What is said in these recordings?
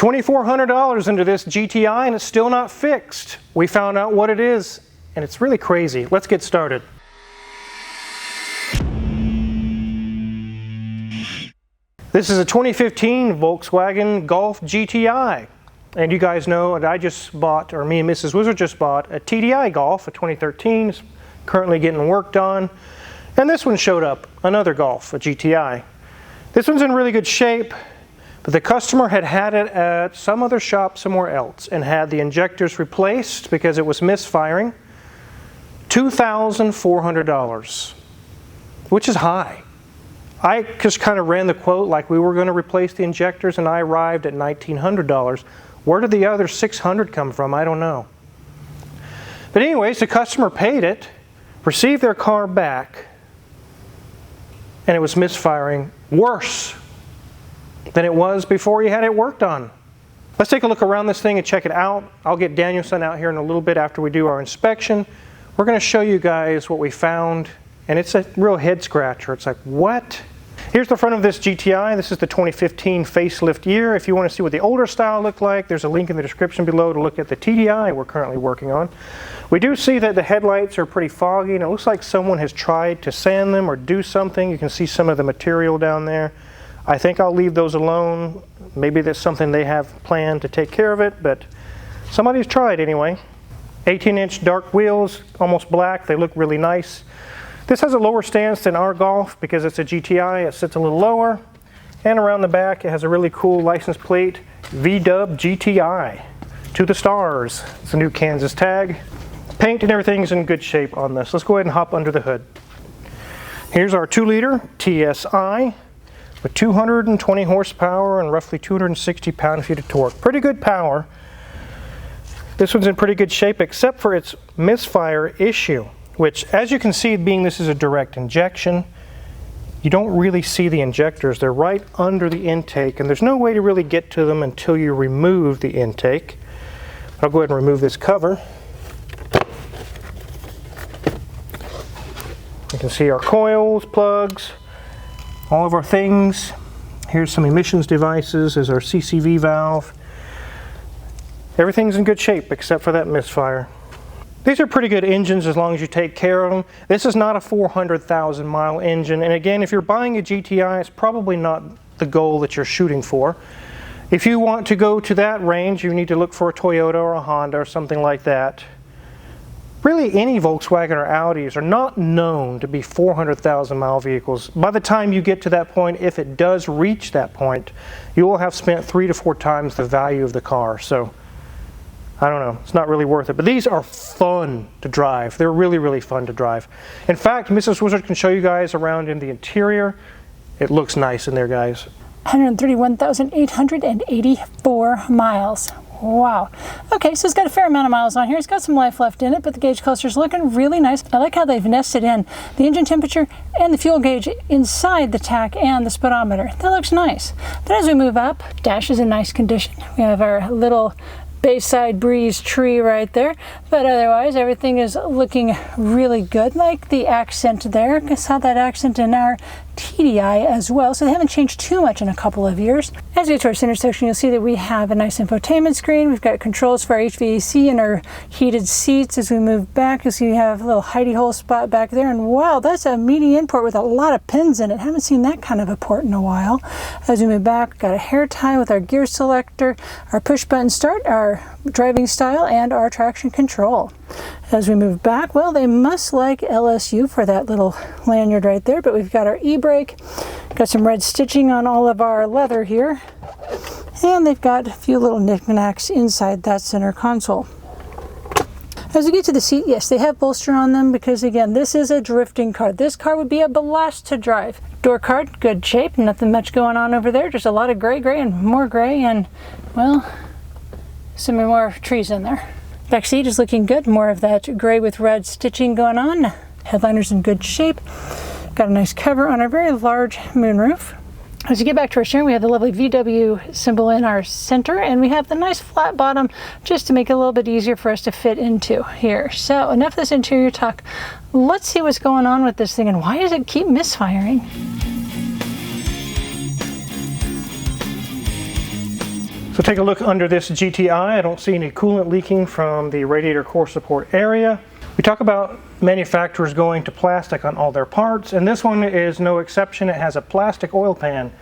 $2,400 into this GTI and it's still not fixed. We found out what it is and it's really crazy. Let's get started. This is a 2015 Volkswagen Golf GTI. And you guys know that I just bought, or me and Mrs. Wizard just bought, a TDI Golf, a 2013. It's currently getting worked on. And this one showed up, another Golf, a GTI. This one's in really good shape. But the customer had had it at some other shop somewhere else and had the injectors replaced because it was misfiring. $2,400, which is high. I just kind of ran the quote like we were going to replace the injectors and I arrived at $1,900. Where did the other $600 come from? I don't know. But anyways, the customer paid it, received their car back, and it was misfiring worse than it was before you had it worked on. Let's take a look around this thing and check it out. I'll get Danielson out here in a little bit after we do our inspection. We're going to show you guys what we found, and it's a real head scratcher. It's like, what? Here's the front of this GTI. This is the 2015 facelift year. If you want to see what the older style looked like, there's a link in the description below to look at the TDI we're currently working on. We do see that the headlights are pretty foggy, and it looks like someone has tried to sand them or do something. You can see some of the material down there. I think I'll leave those alone. Maybe that's something they have planned to take care of it, but somebody's tried anyway. 18-inch dark wheels, almost black. They look really nice. This has a lower stance than our Golf because it's a GTI. It sits a little lower. And around the back, it has a really cool license plate, VW GTI, to the stars. It's a new Kansas tag. Paint and everything's in good shape on this. Let's go ahead and hop under the hood. Here's our 2-liter TSI. With 220 horsepower and roughly 260 pound-feet of torque. Pretty good power. This one's in pretty good shape except for its misfire issue, which, as you can see, being this is a direct injection, you don't really see the injectors. They're right under the intake, and there's no way to really get to them until you remove the intake. I'll go ahead and remove this cover. You can see our coils, plugs, all of our things. Here's some emissions devices. There's our CCV valve. Everything's in good shape except for that misfire. These are pretty good engines as long as you take care of them. This is not a 400,000 mile engine, and again, if you're buying a GTI, it's probably not the goal that you're shooting for. If you want to go to that range, you need to look for a Toyota or a Honda or something like that. Really, any Volkswagen or Audis are not known to be 400,000 mile vehicles. By the time you get to that point, if it does reach that point, you will have spent 3 to 4 times the value of the car. So, I don't know, it's not really worth it. But these are fun to drive. They're really, really fun to drive. In fact, Mrs. Wizard can show you guys around in the interior. It looks nice in there, guys. 131,884 miles. Wow. Okay, so it's got a fair amount of miles on here. It's got some life left in it, but the gauge cluster's looking really nice. I like how they've nested in the engine temperature and the fuel gauge inside the tach and the speedometer. That looks nice. But as we move up, dash is in nice condition. We have our little Bayside Breeze tree right there, but otherwise everything is looking really good. Like the accent there, I saw that accent in our TDI as well, so they haven't changed too much in a couple of years. As we get to our center section, you'll see that we have a nice infotainment screen. We've got controls for our HVAC and our heated seats. As we move back, you'll see we have a little hidey hole spot back there, and wow, that's a meaty in port with a lot of pins in it. Haven't seen that kind of a port in a while. As we move back, we've got a hair tie with our gear selector, our push button start, our driving style, and our traction control. As we move back, well, they must like LSU for that little lanyard right there, but we've got our e-brake, got some red stitching on all of our leather here, and they've got a few little knickknacks inside that center console. As we get to the seat, yes, they have bolster on them because, again, this is a drifting car. This car would be a blast to drive. Door card, good shape, nothing much going on over there, just a lot of gray, and more gray, and, well, some more trees in there. Back seat is looking good, more of that gray with red stitching going on. Headliner's in good shape. Got a nice cover on our very large moonroof. As you get back to our steering, we have the lovely VW symbol in our center, and we have the nice flat bottom just to make it a little bit easier for us to fit into here. So enough of this interior talk. Let's see what's going on with this thing and why does it keep misfiring? So take a look under this GTI. I don't see any coolant leaking from the radiator core support area. We talk about manufacturers going to plastic on all their parts, and this one is no exception. It has a plastic oil pan.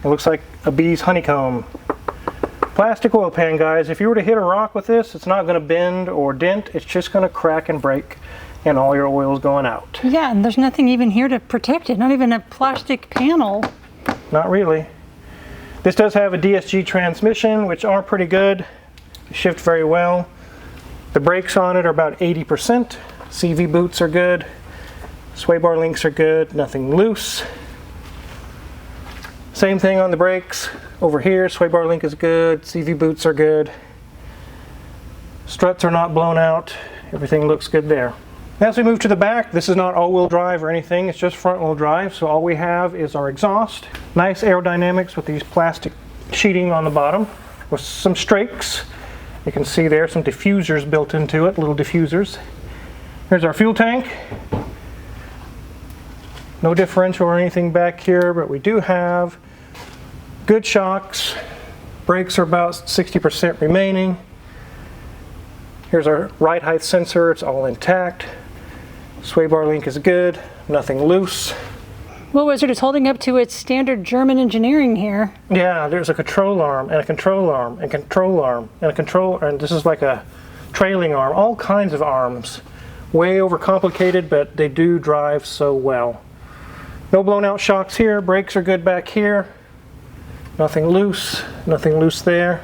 It looks like a bee's honeycomb. Plastic oil pan, guys. If you were to hit a rock with this, it's not going to bend or dent. It's just going to crack and break, and all your oil is going out. Yeah, and there's nothing even here to protect it. Not even a plastic panel. Not really. This does have a DSG transmission, which are pretty good. They shift very well. The brakes on it are about 80%. CV boots are good. Sway bar links are good. Nothing loose. Same thing on the brakes. Over here, sway bar link is good. CV boots are good. Struts are not blown out. Everything looks good there. As we move to the back, this is not all-wheel drive or anything. It's just front-wheel drive. So all we have is our exhaust. Nice aerodynamics with these plastic sheeting on the bottom with some strakes. You can see there some diffusers built into it, little diffusers. Here's our fuel tank. No differential or anything back here, but we do have good shocks. Brakes are about 60% remaining. Here's our ride height sensor. It's all intact. Sway bar link is good. Nothing loose. Well, Wizard is holding up to its standard German engineering here. Yeah, there's a control arm and a control arm and control arm and a control, and this is like a trailing arm. All kinds of arms. Way overcomplicated, but they do drive so well. No blown out shocks here. Brakes are good back here. Nothing loose there.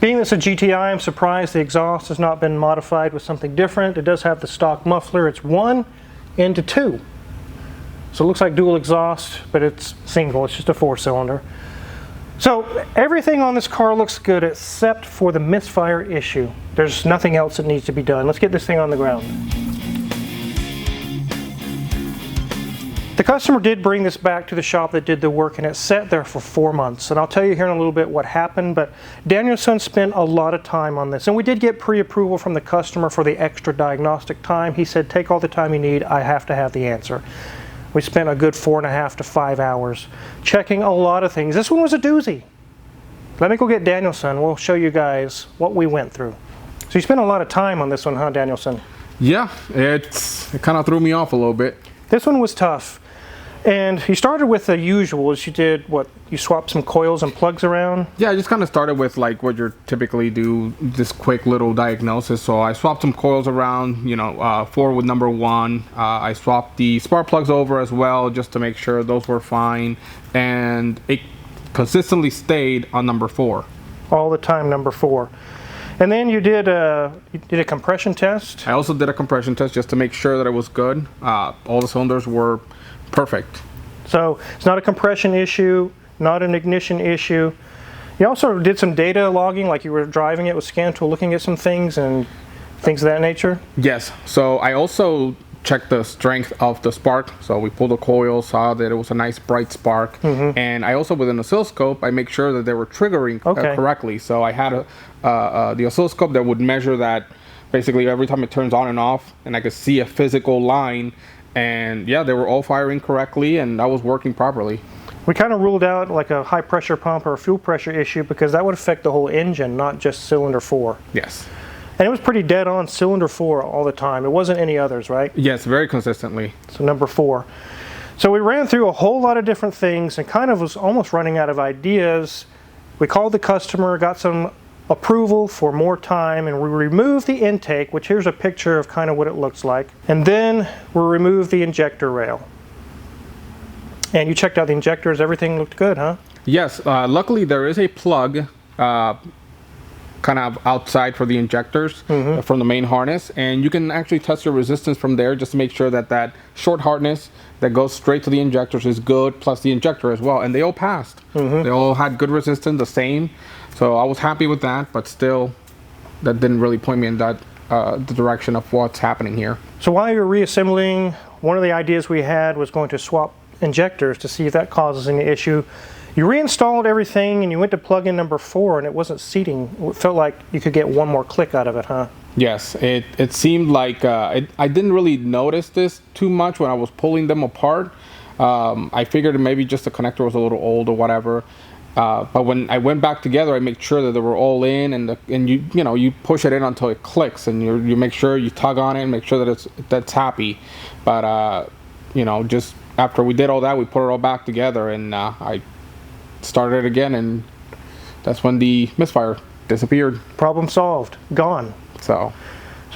Being this a GTI, I'm surprised the exhaust has not been modified with something different. It does have the stock muffler. It's 1 into 2. So it looks like dual exhaust, but it's single. It's just a 4-cylinder. So everything on this car looks good except for the misfire issue. There's nothing else that needs to be done. Let's get this thing on the ground. The customer did bring this back to the shop that did the work, and it sat there for 4 months. And I'll tell you here in a little bit what happened, but Danielson spent a lot of time on this. And we did get pre-approval from the customer for the extra diagnostic time. He said, take all the time you need. I have to have the answer. We spent a good 4.5 to 5 hours checking a lot of things. This one was a doozy. Let me go get Danielson. We'll show you guys what we went through. So you spent a lot of time on this one, huh, Danielson? Yeah, it kind of threw me off a little bit. This one was tough. And you started with the usuals. You did what? You swapped some coils and plugs around? Yeah, I just kind of started with like what you typically do, this quick little diagnosis. So I swapped some coils around, 4 with number 1. I swapped the spark plugs over as well just to make sure those were fine. And it consistently stayed on number 4. All the time, number 4. And then you did a compression test? I also did a compression test just to make sure that it was good. All the cylinders were perfect. So it's not a compression issue, not an ignition issue. You also did some data logging, like you were driving it with ScanTool, looking at some things and things of that nature? Yes. So I also checked the strength of the spark. So we pulled the coil, saw that it was a nice bright spark. Mm-hmm. And I also, with an oscilloscope, I make sure that they were triggering correctly. So I had the oscilloscope that would measure that basically every time it turns on and off, and I could see a physical line. And yeah, they were all firing correctly, and that was working properly. We kind of ruled out like a high pressure pump or a fuel pressure issue because that would affect the whole engine, not just cylinder 4. Yes. And it was pretty dead on cylinder 4 all the time. It wasn't any others, right? Yes, very consistently. So number 4. So we ran through a whole lot of different things and kind of was almost running out of ideas. We called the customer, got some approval for more time, and we removed the intake, which here's a picture of kind of what it looks like. And then we removed the injector rail. And you checked out the injectors, everything looked good, huh? Yes, luckily there is a plug kind of outside for the injectors from the main harness, and you can actually test your resistance from there just to make sure that that short hardness that goes straight to the injectors is good, plus the injector as well, and they all passed. They all had good resistance, the same. So I was happy with that, but still, that didn't really point me in that the direction of what's happening here. So while you're reassembling, one of the ideas we had was going to swap injectors to see if that causes any issue. You reinstalled everything and you went to plug in number 4 and it wasn't seating. It felt like you could get one more click out of it, huh? Yes, it seemed like I didn't really notice this too much when I was pulling them apart. I figured maybe just the connector was a little old or whatever. But when I went back together, I make sure that they were all in, and you push it in until it clicks, and you make sure you tug on it and make sure that that's happy. But just after we did all that, we put it all back together, and I started it again, and that's when the misfire disappeared. Problem solved. Gone. So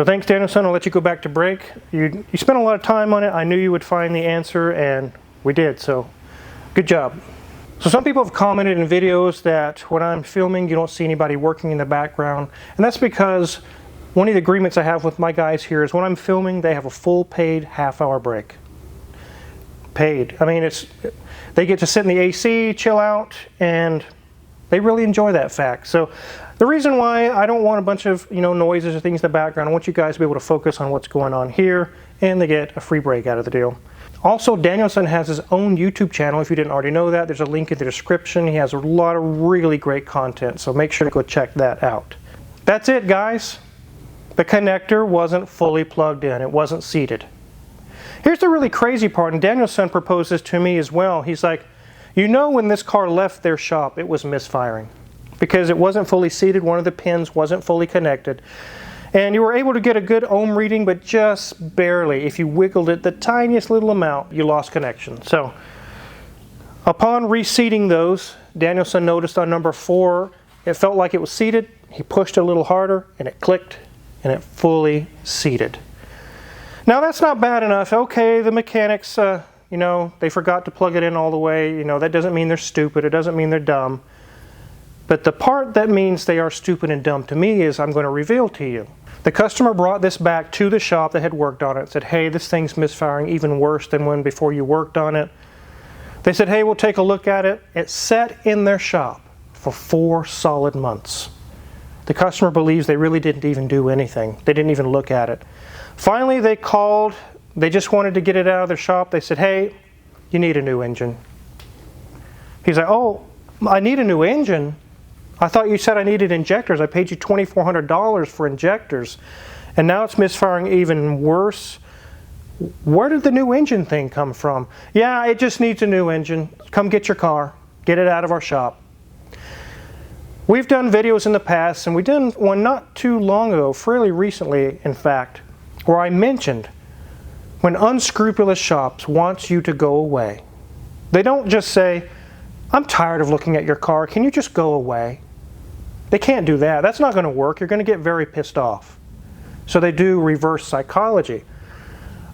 thanks, Danielson. I'll let you go back to break. You spent a lot of time on it. I knew you would find the answer, and we did. So good job. So some people have commented in videos that when I'm filming, you don't see anybody working in the background. And that's because one of the agreements I have with my guys here is when I'm filming, they have a full paid half-hour break. Paid. I mean, they get to sit in the AC, chill out, and they really enjoy that fact. So the reason why I don't want a bunch of noises or things in the background, I want you guys to be able to focus on what's going on here, and they get a free break out of the deal. Also, Danielson has his own YouTube channel. If you didn't already know that, there's a link in the description. He has a lot of really great content, so make sure to go check that out. That's it, guys. The connector wasn't fully plugged in. It wasn't seated. Here's the really crazy part, and Danielson proposed this to me as well. He's like, when this car left their shop, it was misfiring because it wasn't fully seated. One of the pins wasn't fully connected. And you were able to get a good ohm reading, but just barely. If you wiggled it the tiniest little amount, you lost connection. So upon reseating those, Danielson noticed on number 4, it felt like it was seated. He pushed a little harder, and it clicked, and it fully seated. Now that's not bad enough. Okay, the mechanics, they forgot to plug it in all the way. That doesn't mean they're stupid. It doesn't mean they're dumb. But the part that means they are stupid and dumb to me is I'm going to reveal to you. The customer brought this back to the shop that had worked on it and said, hey, this thing's misfiring even worse than when before you worked on it. They said, hey, we'll take a look at it. It sat in their shop for 4 solid months. The customer believes they really didn't even do anything. They didn't even look at it. Finally, they called. They just wanted to get it out of their shop. They said, hey, you need a new engine. He's like, oh, I need a new engine? I thought you said I needed injectors. I paid you $2,400 for injectors, and now it's misfiring even worse. Where did the new engine thing come from? Yeah, it just needs a new engine. Come get your car. Get it out of our shop. We've done videos in the past, and we did one not too long ago, fairly recently, in fact, where I mentioned when unscrupulous shops want you to go away. They don't just say, I'm tired of looking at your car. Can you just go away? They can't do that. That's not going to work. You're going to get very pissed off. So they do reverse psychology.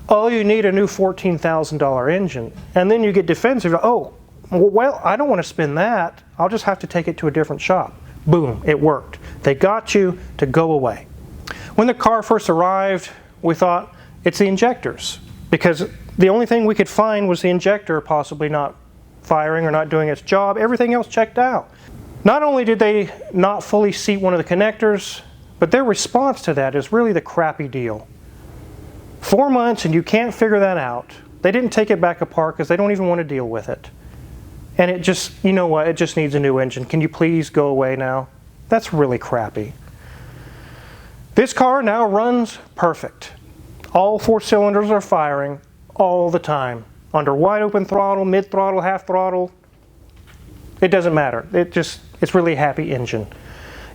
Oh, you need a new $14,000 engine. And then you get defensive. Oh, well, I don't want to spend that. I'll just have to take it to a different shop. Boom, it worked. They got you to go away. When the car first arrived, we thought it's the injectors, because the only thing we could find was the injector possibly not firing or not doing its job. Everything else checked out. Not only did they not fully seat one of the connectors, but their response to that is really the crappy deal. 4 months and you can't figure that out. They didn't take it back apart because they don't even want to deal with it. And it just, you know what, it just needs a new engine. Can you please go away now? That's really crappy. This car now runs perfect. All 4 cylinders are firing all the time. Under wide open throttle, mid throttle, half throttle. It doesn't matter. It's really a happy engine.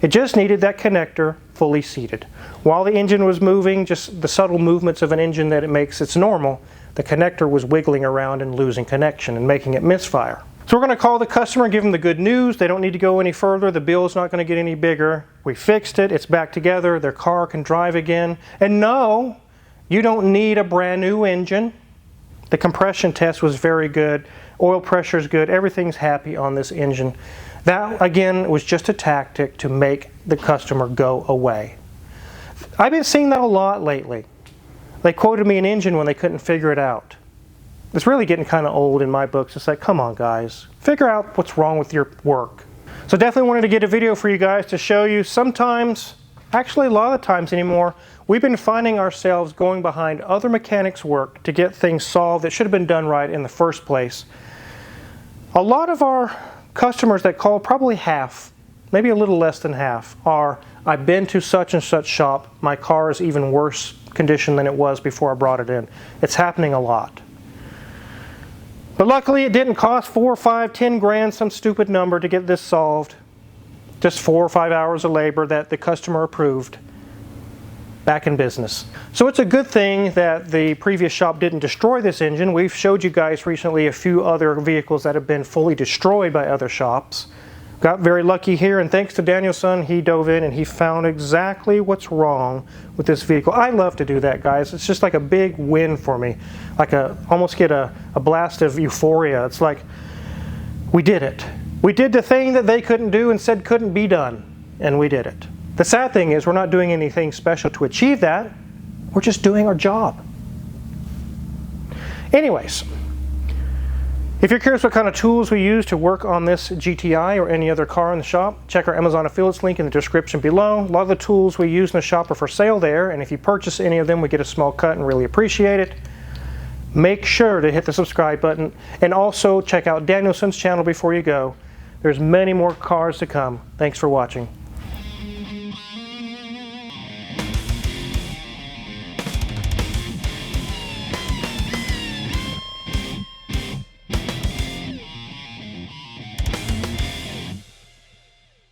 It just needed that connector fully seated. While the engine was moving, just the subtle movements of an engine that it makes, it's normal, the connector was wiggling around and losing connection and making it misfire. So we're going to call the customer and give them the good news. They don't need to go any further. The bill is not going to get any bigger. We fixed it. It's back together. Their car can drive again. And no, you don't need a brand new engine. The compression test was very good. Oil pressure is good. Everything's happy on this engine. That, again, was just a tactic to make the customer go away. I've been seeing that a lot lately. They quoted me an engine when they couldn't figure it out. It's really getting kind of old in my books. It's like, come on, guys. Figure out what's wrong with your work. So definitely wanted to get a video for you guys to show you. Sometimes, actually a lot of the times anymore, we've been finding ourselves going behind other mechanics' work to get things solved that should have been done right in the first place. A lot of our customers that call, probably half, maybe a little less than half, are, I've been to such and such shop, my car is even worse condition than it was before I brought it in. It's happening a lot. But luckily it didn't cost 4 or 5, 10 grand, some stupid number to get this solved. Just 4 or 5 hours of labor that the customer approved. Back in business. So it's a good thing that the previous shop didn't destroy this engine. We've showed you guys recently a few other vehicles that have been fully destroyed by other shops. Got very lucky here, and thanks to Daniel's son, he dove in and he found exactly what's wrong with this vehicle. I love to do that, guys. It's just like a big win for me. Like almost get a blast of euphoria. It's like, we did it. We did the thing that they couldn't do and said couldn't be done, and we did it. The sad thing is we're not doing anything special to achieve that. We're just doing our job. Anyways, if you're curious what kind of tools we use to work on this GTI or any other car in the shop, check our Amazon affiliates link in the description below. A lot of the tools we use in the shop are for sale there, and if you purchase any of them, we get a small cut and really appreciate it. Make sure to hit the subscribe button, and also check out Danielson's channel before you go. There's many more cars to come. Thanks for watching.